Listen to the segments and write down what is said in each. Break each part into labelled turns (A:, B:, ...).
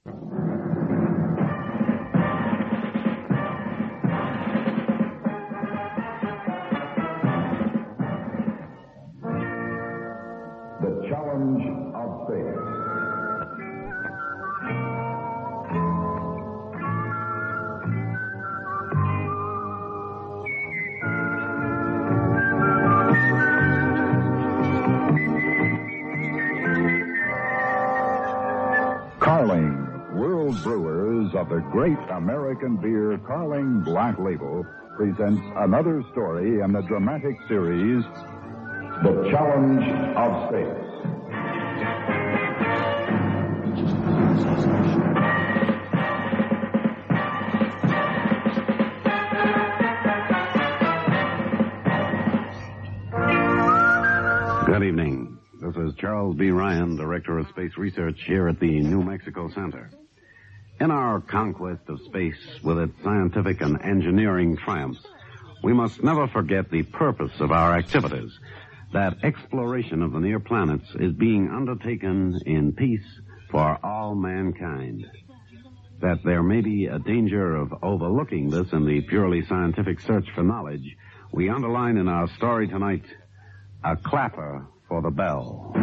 A: The Challenge of Space. Carling, world brewers of the great American beer Carling Black Label, presents another story in the dramatic series, The Challenge of Space.
B: Good evening. This is Charles B. Ryan, Director of Space Research here at the New Mexico Center. In our conquest of space with its scientific and engineering triumphs, we must never forget the purpose of our activities. That exploration of the near planets is being undertaken in peace for all mankind. That there may be a danger of overlooking this in the purely scientific search for knowledge, we underline in our story tonight, a clapper for the bell.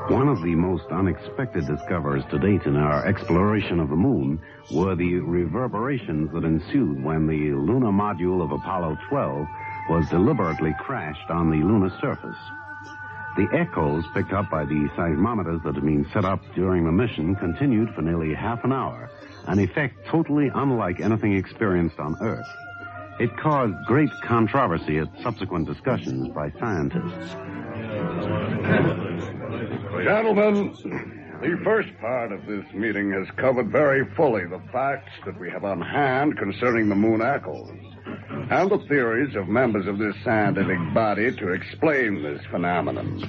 B: One of the most unexpected discoveries to date in our exploration of the moon were the reverberations that ensued when the lunar module of Apollo 12 was deliberately crashed on the lunar surface. The echoes picked up by the seismometers that had been set up during the mission continued for nearly half an hour, an effect totally unlike anything experienced on Earth. It caused great controversy at subsequent discussions by scientists.
C: Gentlemen, the first part of this meeting has covered very fully the facts that we have on hand concerning the moon echoes and the theories of members of this scientific body to explain this phenomenon.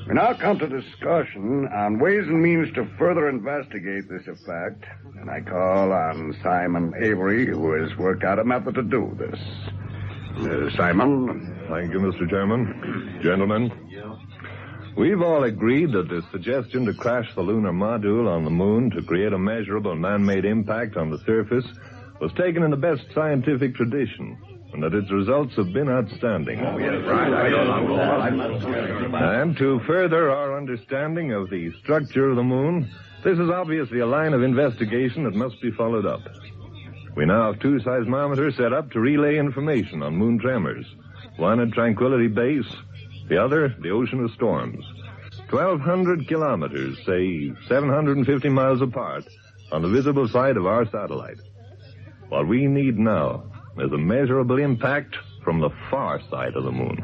C: We now come to discussion on ways and means to further investigate this effect, and I call on Simon Avery, who has worked out a method to do this. Simon?
D: Thank you, Mr. Chairman. Gentlemen, we've all agreed that the suggestion to crash the lunar module on the moon to create a measurable man-made impact on the surface was taken in the best scientific tradition, and that its results have been outstanding. Oh, yes, right. And to further our understanding of the structure of the moon, this is obviously a line of investigation that must be followed up. We now have 2 seismometers set up to relay information on moon tremors. One at Tranquility Base, the other, the Ocean of Storms. 1,200 kilometers, say 750 miles apart, on the visible side of our satellite. What we need now is a measurable impact from the far side of the moon.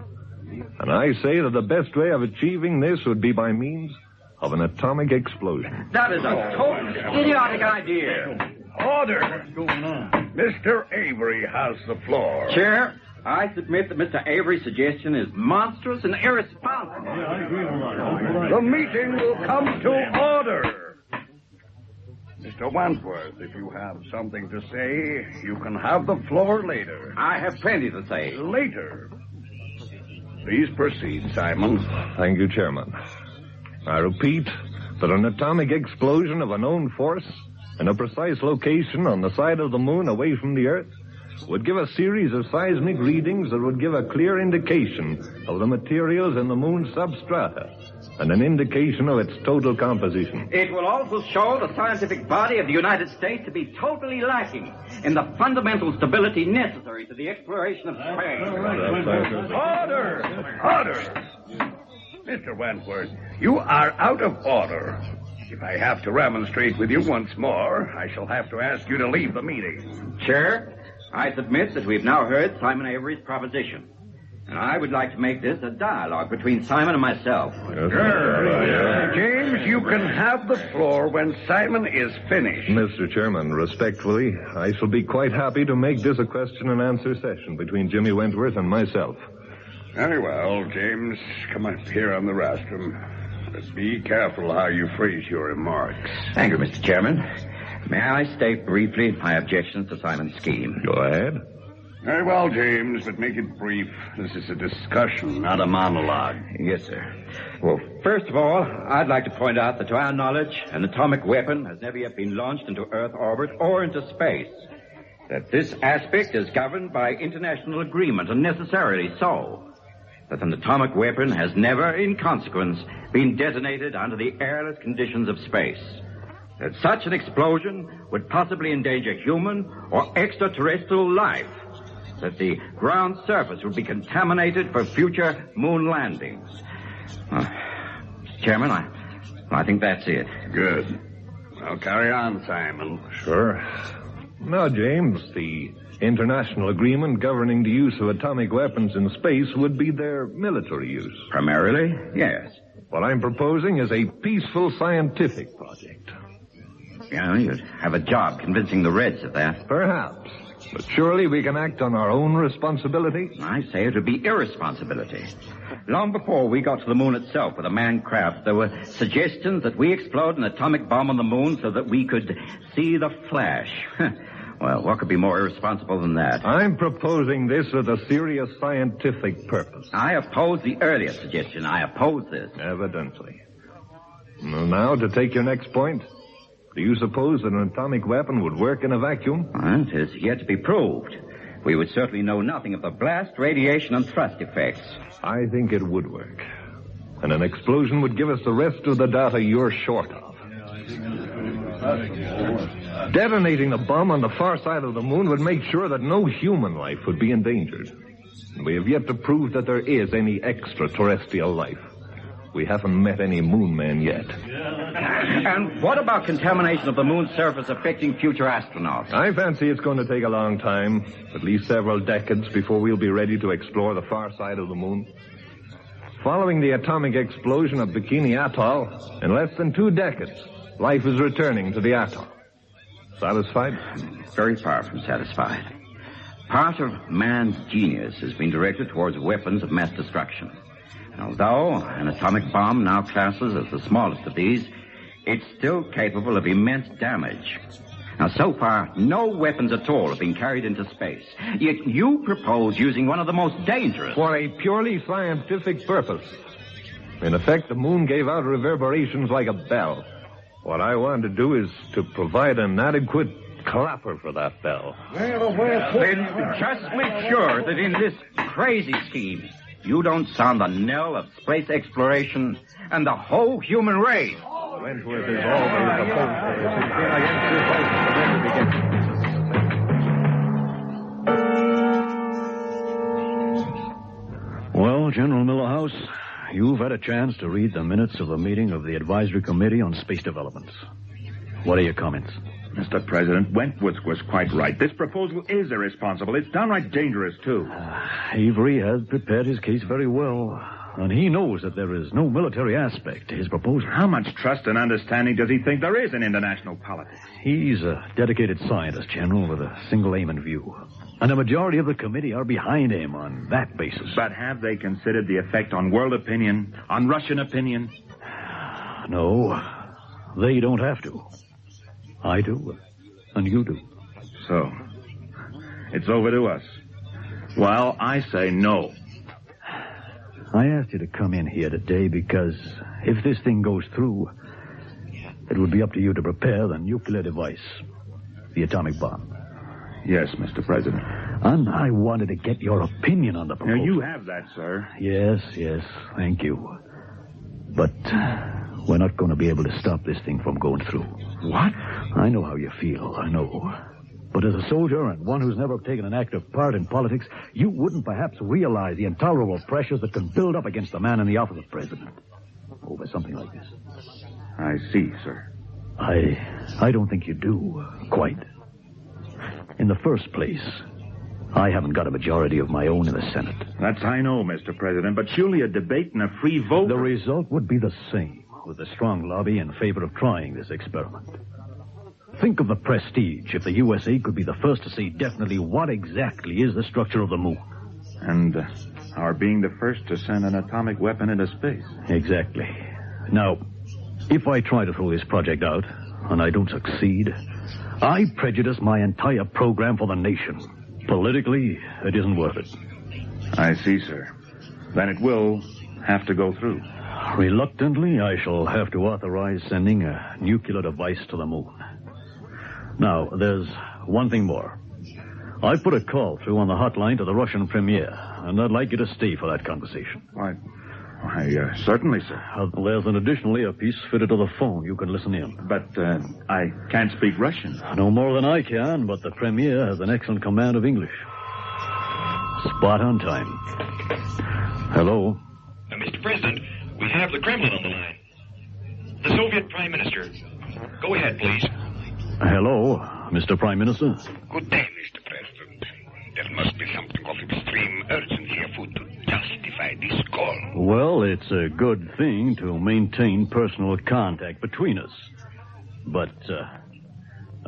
D: And I say that the best way of achieving this would be by means of an atomic explosion.
E: That is a total idiotic idea.
C: Order! What's going on? Mr. Avery has the floor.
E: Chair, I submit that Mr. Avery's suggestion is monstrous and irresponsible.
C: Yeah, I agree with that. The meeting will come to order. Mr. Wentworth, if you have something to say, you can have the floor later.
E: I have plenty to say.
C: Later. Please proceed, Simon.
D: Thank you, Chairman. I repeat that an atomic explosion of a known force in a precise location on the side of the moon away from the Earth would give a series of seismic readings that would give a clear indication of the materials in the moon's substrata and an indication of its total composition.
E: It will also show the scientific body of the United States to be totally lacking in the fundamental stability necessary to the exploration of space.
C: Order! Order! Mr. Wentworth, you are out of order. If I have to remonstrate with you once more, I shall have to ask you to leave the meeting.
E: Chair, I submit that we've now heard Simon Avery's proposition. And I would like to make this a dialogue between Simon and myself.
C: Sure. James, you can have the floor when Simon is finished.
D: Mr. Chairman, respectfully, I shall be quite happy to make this a question and answer session between Jimmy Wentworth and myself.
C: Very well, James. Come up here on the rostrum. But be careful how you phrase your remarks.
E: Thank you, Mr. Chairman. May I state briefly my objections to Simon's scheme?
D: Go ahead.
C: Very well, James, but make it brief. This is a discussion, not a monologue.
E: Yes, sir. Well, first of all, I'd like to point out that to our knowledge, an atomic weapon has never yet been launched into Earth orbit or into space. That this aspect is governed by international agreement, and necessarily so. That an atomic weapon has never, in consequence, been detonated under the airless conditions of space. That such an explosion would possibly endanger human or extraterrestrial life. That the ground surface would be contaminated for future moon landings. Chairman, I think that's it.
C: Good. Well, carry on, Simon.
D: Sure. Now, James, the international agreement governing the use of atomic weapons in space would be their military use.
E: Primarily, yes.
D: What I'm proposing is a peaceful scientific project.
E: You'd have a job convincing the Reds of that.
D: Perhaps. But surely we can act on our own responsibility.
E: I say it would be irresponsibility. Long before we got to the moon itself with a manned craft, there were suggestions that we explode an atomic bomb on the moon so that we could see the flash. Well, what could be more irresponsible than that?
D: I'm proposing this with a serious scientific purpose.
E: I oppose the earlier suggestion. I oppose this.
D: Evidently. Well, now, to take your next point, do you suppose that an atomic weapon would work in a vacuum?
E: Well, it is yet to be proved. We would certainly know nothing of the blast, radiation, and thrust effects.
D: I think it would work. And an explosion would give us the rest of the data you're short of. Detonating the bomb on the far side of the moon would make sure that no human life would be endangered. We have yet to prove that there is any extraterrestrial life. We haven't met any moon men yet.
E: And what about contamination of the moon's surface affecting future astronauts?
D: I fancy it's going to take a long time, at least several decades, before we'll be ready to explore the far side of the moon. Following the atomic explosion of Bikini Atoll, in less than 2 decades, life is returning to the atoll. Satisfied?
E: Very far from satisfied. Part of man's genius has been directed towards weapons of mass destruction. Although an atomic bomb now classes as the smallest of these, it's still capable of immense damage. Now, so far, no weapons at all have been carried into space. Yet you propose using one of the most dangerous...
D: For a purely scientific purpose. In effect, the moon gave out reverberations like a bell. What I want to do is to provide an adequate clapper for that bell.
E: Then just make sure that in this crazy scheme, you don't sound the knell of space exploration and the whole human race.
D: Wentworth is always opposed to this. He's been against this fight from the very beginning.
F: Well, General Millerhouse, you've had a chance to read the minutes of the meeting of the Advisory Committee on Space Developments. What are your comments?
G: Mr. President, Wentworth was quite right. This proposal is irresponsible. It's downright dangerous, too.
F: Avery has prepared his case very well, and he knows that there is no military aspect to his proposal.
G: How much trust and understanding does he think there is in international politics?
F: He's a dedicated scientist, General, with a single aim in view. And a majority of the committee are behind him on that basis.
G: But have they considered the effect on world opinion, on Russian opinion?
F: No, they don't have to. I do, and you do.
G: So, it's over to us. Well, I say no.
F: I asked you to come in here today because if this thing goes through, it would be up to you to prepare the nuclear device, the atomic bomb.
G: Yes, Mr. President.
F: And I wanted to get your opinion on the proposal.
G: Now, you have that, sir.
F: Yes, thank you. But we're not going to be able to stop this thing from going through.
G: What?
F: I know how you feel, I know. But as a soldier and one who's never taken an active part in politics, you wouldn't perhaps realize the intolerable pressures that can build up against a man in the office of president over something like this.
G: I see, sir.
F: I don't think you do, quite. In the first place, I haven't got a majority of my own in the Senate.
G: That's I know, Mr. President, but surely a debate and a free vote...
F: The result would be the same, with a strong lobby in favor of trying this experiment. Think of the prestige if the USA could be the first to say definitely what exactly is the structure of the moon.
G: And our being the first to send an atomic weapon into space.
F: Exactly. Now, if I try to throw this project out, and I don't succeed, I prejudice my entire program for the nation. Politically, it isn't worth it.
G: I see, sir. Then it will have to go through.
F: Reluctantly, I shall have to authorize sending a nuclear device to the moon. Now, there's one thing more. I put a call through on the hotline to the Russian premier, and I'd like you to stay for that conversation.
G: Why, certainly, sir.
F: There's an additional earpiece fitted to the phone. You can listen in.
G: But I can't speak Russian.
F: No more than I can, but the premier has an excellent command of English. Spot on time. Hello?
H: Mr. President, we have the Kremlin on the line. The Soviet Prime Minister. Go ahead, please.
F: Hello, Mr. Prime Minister.
I: Good day, Mr. President. There must be something of extreme urgency afoot to justify this call.
F: Well, it's a good thing to maintain personal contact between us. But,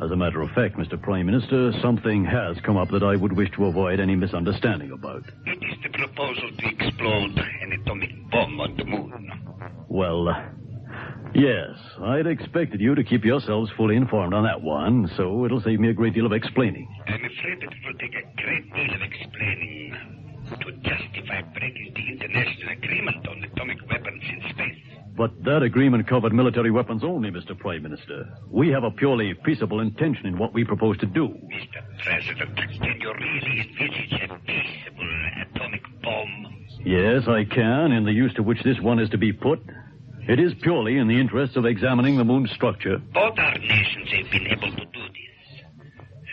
F: as a matter of fact, Mr. Prime Minister, something has come up that I would wish to avoid any misunderstanding about.
I: It is the proposal to explode an atomic bomb on the moon.
F: Well, yes, I'd expected you to keep yourselves fully informed on that one, so it'll save me a great deal of explaining.
I: I'm afraid that it will take a great deal of explaining to justify breaking the international agreement on atomic weapons in space.
F: But that agreement covered military weapons only, Mr. Prime Minister. We have a purely peaceable intention in what we propose to do.
I: Mr. President, can you really envisage a peaceable atomic bomb?
F: Yes, I can, in the use to which this one is to be put. It is purely in the interest of examining the moon's structure.
I: Both our nations have been able to do this.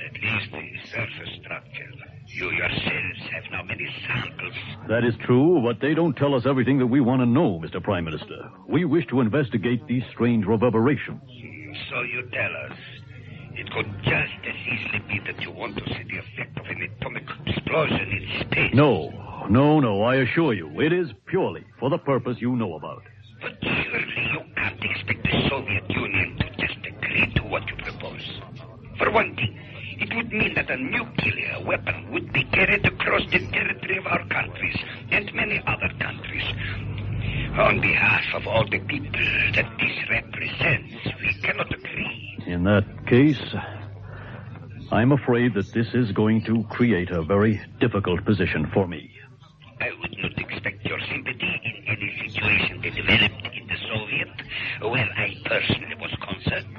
I: At least the surface structure. You yourselves have now many samples.
F: That is true, but they don't tell us everything that we want to know, Mr. Prime Minister. We wish to investigate these strange reverberations.
I: So you tell us. It could just as easily be that you want to see the effect of an atomic explosion in space.
F: No, I assure you. It is purely for the purpose you know about.
I: But surely you can't expect the Soviet Union to just agree to what you propose. For one thing, it would mean that a nuclear weapon would be carried across the territory of our countries and many other countries. On behalf of all the people that this represents, we cannot agree.
F: In that case, I'm afraid that this is going to create a very difficult position for me.
I: I would not expect your sympathy in any situation that developed in the Soviet, where I personally was concerned.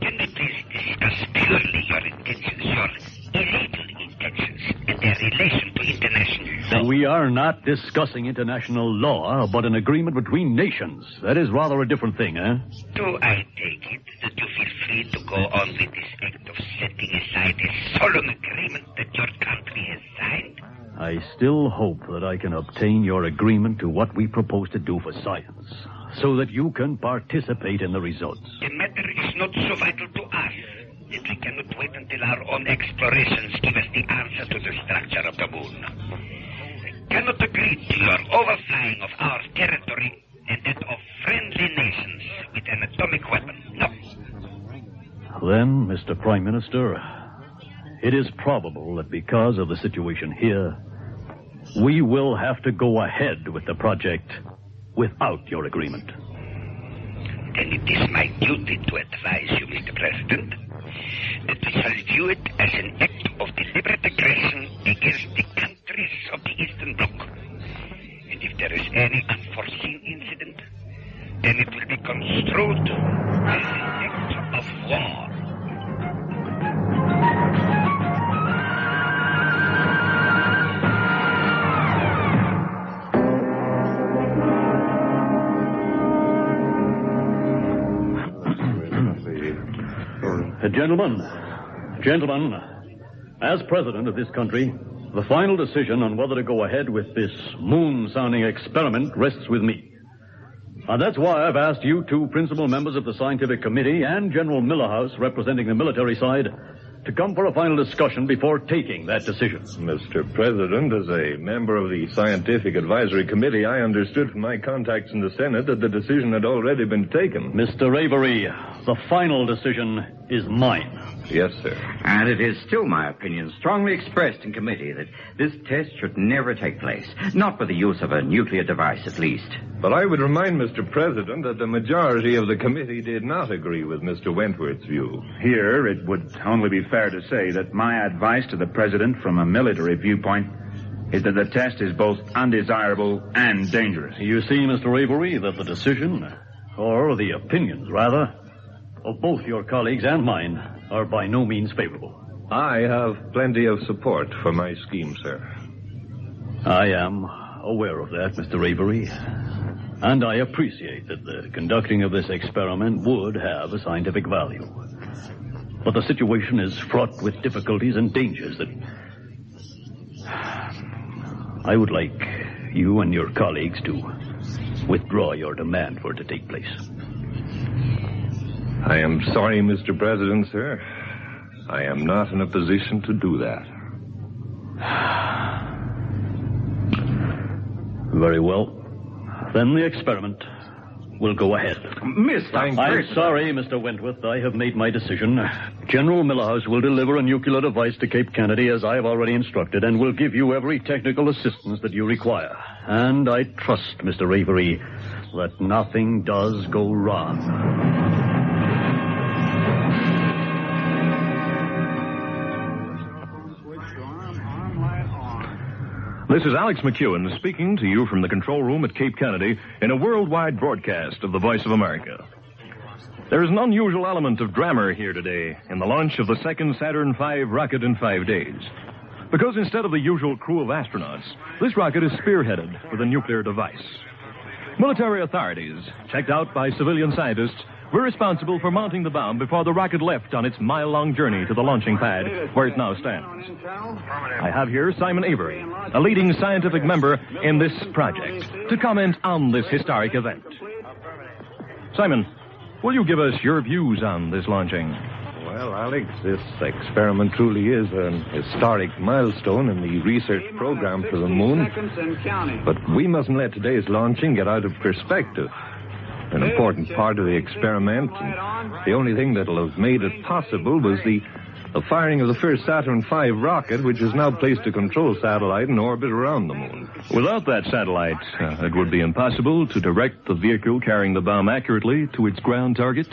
I: Can we please discuss purely your intentions, your illegal intentions, and their relation to international law?
F: We are not discussing international law, but an agreement between nations. That is rather a different thing, eh?
I: Do I take it that you feel free to go on with this act of setting aside a solemn agreement that your country has signed?
F: I still hope that I can obtain your agreement to what we propose to do for science, so that you can participate in the results.
I: The matter is not so vital to us that we cannot wait until our own explorations give us the answer to the structure of the moon. I cannot agree to your overflying of our territory and that of friendly nations with an atomic weapon. No.
F: Then, Mr. Prime Minister, it is probable that because of the situation here, we will have to go ahead with the project without your agreement.
I: Then it is my duty to advise you, Mr. President, that we shall view it as an act of deliberate aggression against the countries of the Eastern Bloc. And if there is any unforeseen incident, then it will be construed as an act of war.
F: Gentlemen, as president of this country, the final decision on whether to go ahead with this moon-sounding experiment rests with me. And that's why I've asked you two principal members of the scientific committee and General Millerhouse, representing the military side, to come for a final discussion before taking that decision.
D: Mr. President, as a member of the Scientific Advisory Committee, I understood from my contacts in the Senate that the decision had already been taken.
F: Mr. Avery, the final decision is mine.
D: Yes, sir.
E: And it is still my opinion, strongly expressed in committee, that this test should never take place. Not for the use of a nuclear device, at least.
D: But I would remind Mr. President that the majority of the committee did not agree with Mr. Wentworth's view.
G: Here, it would only be fair to say that my advice to the President from a military viewpoint is that the test is both undesirable and dangerous.
F: You see, Mr. Avery, that the decision, or the opinions, rather, of both your colleagues and mine are by no means favorable.
D: I have plenty of support for my scheme, sir.
F: I am aware of that, Mr. Avery. And I appreciate that the conducting of this experiment would have a scientific value. But the situation is fraught with difficulties and dangers that I would like you and your colleagues to withdraw your demand for it to take place.
D: I am sorry, Mr. President, sir. I am not in a position to do that.
F: Very well. Then the experiment will go ahead. I'm sorry, Mr. Wentworth. I have made my decision. General Milhouse will deliver a nuclear device to Cape Kennedy as I have already instructed and will give you every technical assistance that you require. And I trust, Mr. Avery, that nothing does go wrong.
J: This is Alex McEwen speaking to you from the control room at Cape Kennedy in a worldwide broadcast of the Voice of America. There is an unusual element of drama here today in the launch of the second Saturn V rocket in 5 days. Because instead of the usual crew of astronauts, this rocket is spearheaded with a nuclear device. Military authorities, checked out by civilian scientists, were responsible for mounting the bomb before the rocket left on its mile-long journey to the launching pad where it now stands. I have here Simon Avery, a leading scientific member in this project, to comment on this historic event. Simon, will you give us your views on this launching?
D: Well, Alex, this experiment truly is an historic milestone in the research program for the moon. But we mustn't let today's launching get out of perspective. An important part of the experiment, and the only thing that'll have made it possible, was the firing of the first Saturn V rocket, which has now placed a control satellite in orbit around the moon.
J: Without that satellite, it would be impossible to direct the vehicle carrying the bomb accurately to its ground target.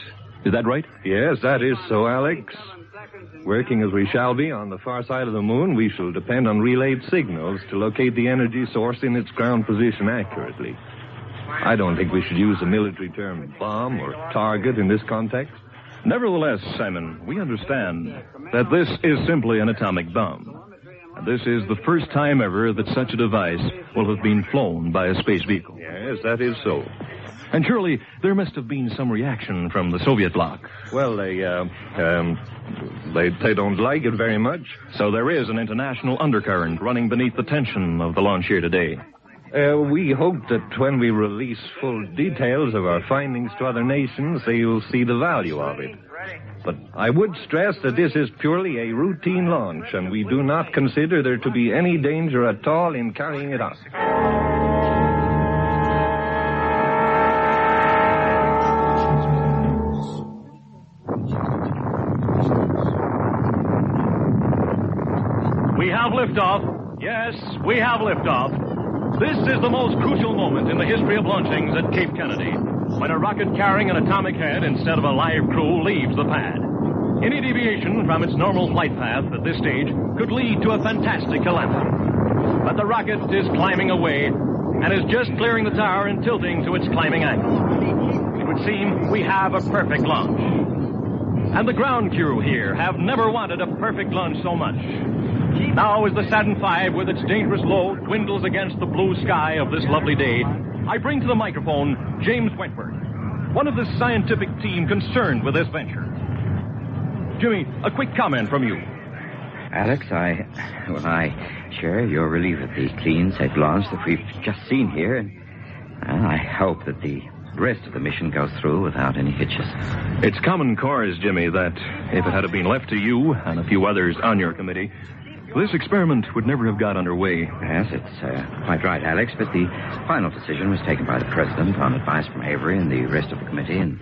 J: Is that right?
D: Yes, that is so, Alex. Working as we shall be on the far side of the moon, we shall depend on relayed signals to locate the energy source in its ground position accurately. I don't think we should use the military term bomb or target in this context.
J: Nevertheless, Simon, we understand that this is simply an atomic bomb. And this is the first time ever that such a device will have been flown by a space vehicle.
D: Yes, that is so.
J: And surely there must have been some reaction from the Soviet bloc.
D: Well, they don't like it very much.
J: So there is an international undercurrent running beneath the tension of the launch here today.
D: We hope that when we release full details of our findings to other nations, they will see the value of it. But I would stress that this is purely a routine launch, and we do not consider there to be any danger at all in carrying it out.
F: We have liftoff. Yes, we have liftoff. This is the most crucial moment in the history of launchings at Cape Kennedy, when a rocket carrying an atomic head instead of a live crew leaves the pad. Any deviation from its normal flight path at this stage could lead to a fantastic calamity. But the rocket is climbing away and is just clearing the tower and tilting to its climbing angle. It would seem we have a perfect launch. And the ground crew here have never wanted a perfect launch so much. Now, as the Saturn V, with its dangerous load, dwindles against the blue sky of this lovely day, I bring to the microphone James Wentworth, one of the scientific team concerned with this venture. Jimmy, a quick comment from you.
E: Alex, I share your relief at the clean, safe launch that we've just seen here, and I hope that the rest of the mission goes through without any hitches.
J: It's common cause, Jimmy, that if it had been left to you and a few others on your committee, this experiment would never have got underway.
E: Yes, it's quite right, Alex, but the final decision was taken by the President on advice from Avery and the rest of the committee, and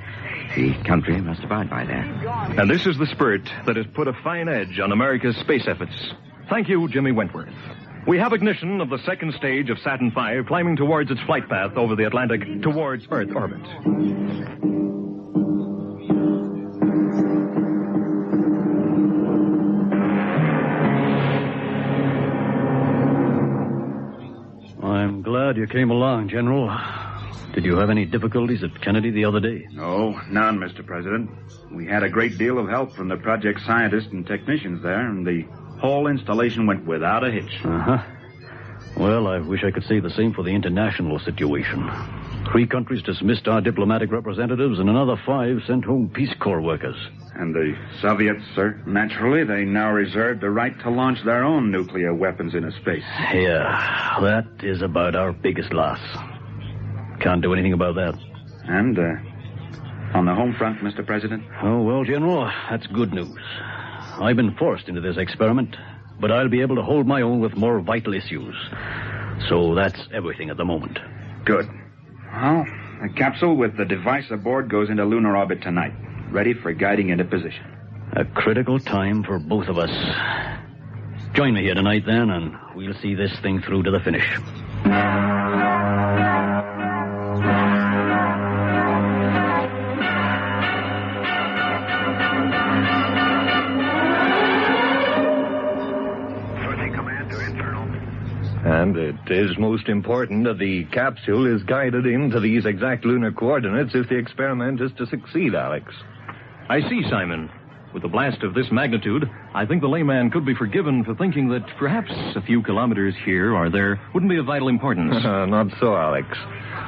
E: The country must abide by that.
J: And this is the spirit that has put a fine edge on America's space efforts. Thank you, Jimmy Wentworth. We have ignition of the second stage of Saturn V climbing towards its flight path over the Atlantic towards Earth orbit.
F: I'm glad you came along, General. Did you have any difficulties at Kennedy the other day?
G: No, none, Mr. President. We had a great deal of help from the project scientists and technicians there, and the whole installation went without a hitch.
F: Uh-huh. Well, I wish I could say the same for the international situation. 3 countries dismissed our diplomatic representatives, and another 5 sent home Peace Corps workers.
G: And the Soviets, sir? Naturally, they now reserve the right to launch their own nuclear weapons into space.
F: Yeah, that is about our biggest loss. Can't do anything about that.
G: And, on the home front, Mr. President?
F: Oh, well, General, that's good news. I've been forced into this experiment, but I'll be able to hold my own with more vital issues. So that's everything at the moment.
G: Good. Well, the capsule with the device aboard goes into lunar orbit tonight, ready for guiding into position.
F: A critical time for both of us. Join me here tonight, then, and we'll see this thing through to the finish.
D: And it is most important that the capsule is guided into these exact lunar coordinates if the experiment is to succeed, Alex.
J: I see, Simon. With a blast of this magnitude, I think the layman could be forgiven for thinking that perhaps a few kilometers here or there wouldn't be of vital importance.
D: Not so, Alex.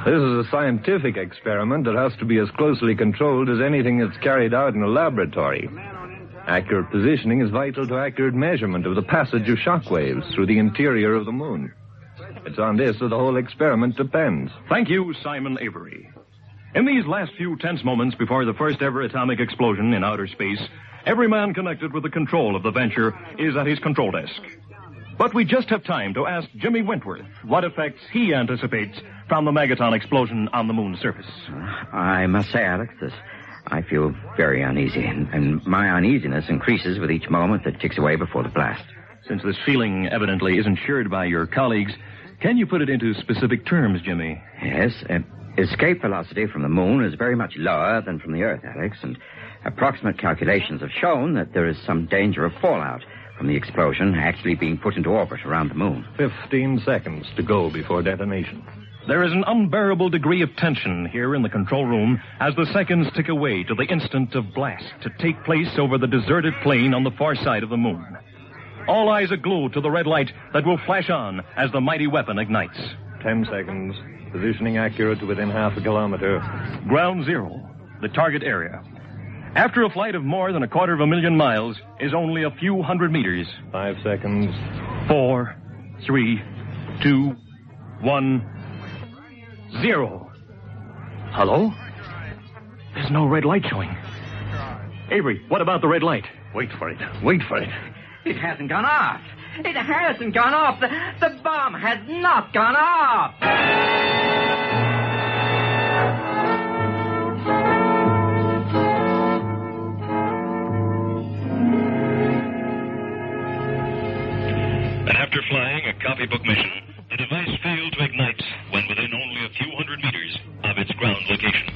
D: This is a scientific experiment that has to be as closely controlled as anything that's carried out in a laboratory. Accurate positioning is vital to accurate measurement of the passage of shock waves through the interior of the moon. It's on this that the whole experiment depends.
J: Thank you, Simon Avery. In these last few tense moments before the first ever atomic explosion in outer space, every man connected with the control of the venture is at his control desk. But we just have time to ask Jimmy Wentworth what effects he anticipates from the megaton explosion on the moon's surface.
E: I must say, Alex, I feel very uneasy, and my uneasiness increases with each moment that ticks away before the blast.
J: Since this feeling evidently isn't shared by your colleagues, can you put it into specific terms, Jimmy?
E: Yes. Escape velocity from the moon is very much lower than from the Earth, Alex, and approximate calculations have shown that there is some danger of fallout from the explosion actually being put into orbit around the moon.
D: 15 seconds to go before detonation.
J: There is an unbearable degree of tension here in the control room as the seconds tick away to the instant of blast to take place over the deserted plain on the far side of the moon. All eyes are glued to the red light that will flash on as the mighty weapon ignites.
D: 10 seconds. Positioning accurate to within half a kilometer.
J: Ground zero, the target area. After a flight of more than 250,000 miles is only a few hundred meters.
D: 5 seconds.
J: 4, 3, 2, 1... 0. Hello? There's no red light showing. Avery, what about the red light?
D: Wait for it. Wait for it.
E: It hasn't gone off. It hasn't gone off. The bomb has not gone off.
H: And after flying a copybook mission, the device failed to ignite when within only a few hundred meters of its ground location.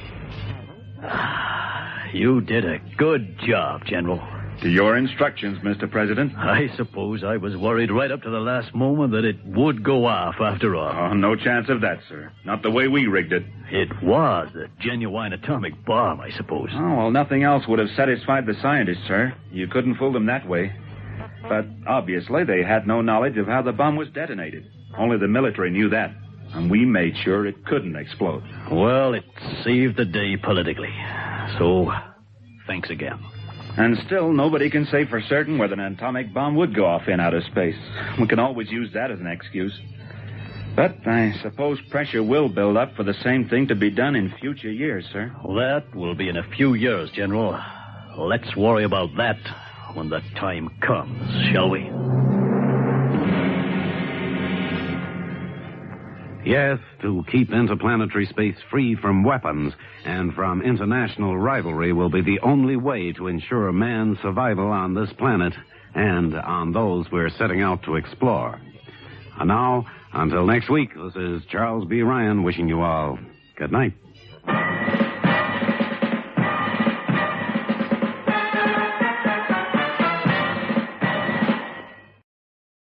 F: You did a good job, General.
G: To your instructions, Mr. President.
F: I suppose I was worried right up to the last moment that it would go off after all.
G: Oh, no chance of that, sir. Not the way we rigged it.
F: It was a genuine atomic bomb, I suppose.
G: Oh, well, nothing else would have satisfied the scientists, sir. You couldn't fool them that way. But obviously they had no knowledge of how the bomb was detonated. Only the military knew that. And we made sure it couldn't explode.
F: Well, it saved the day politically. So, thanks again.
G: And still, nobody can say for certain whether an atomic bomb would go off in outer space. We can always use that as an excuse. But I suppose pressure will build up for the same thing to be done in future years, sir.
F: Well, that will be in a few years, General. Let's worry about that when the time comes, shall we?
B: Yes, to keep interplanetary space free from weapons and from international rivalry will be the only way to ensure man's survival on this planet and on those we're setting out to explore. And now, until next week, this is Charles B. Ryan wishing you all good night.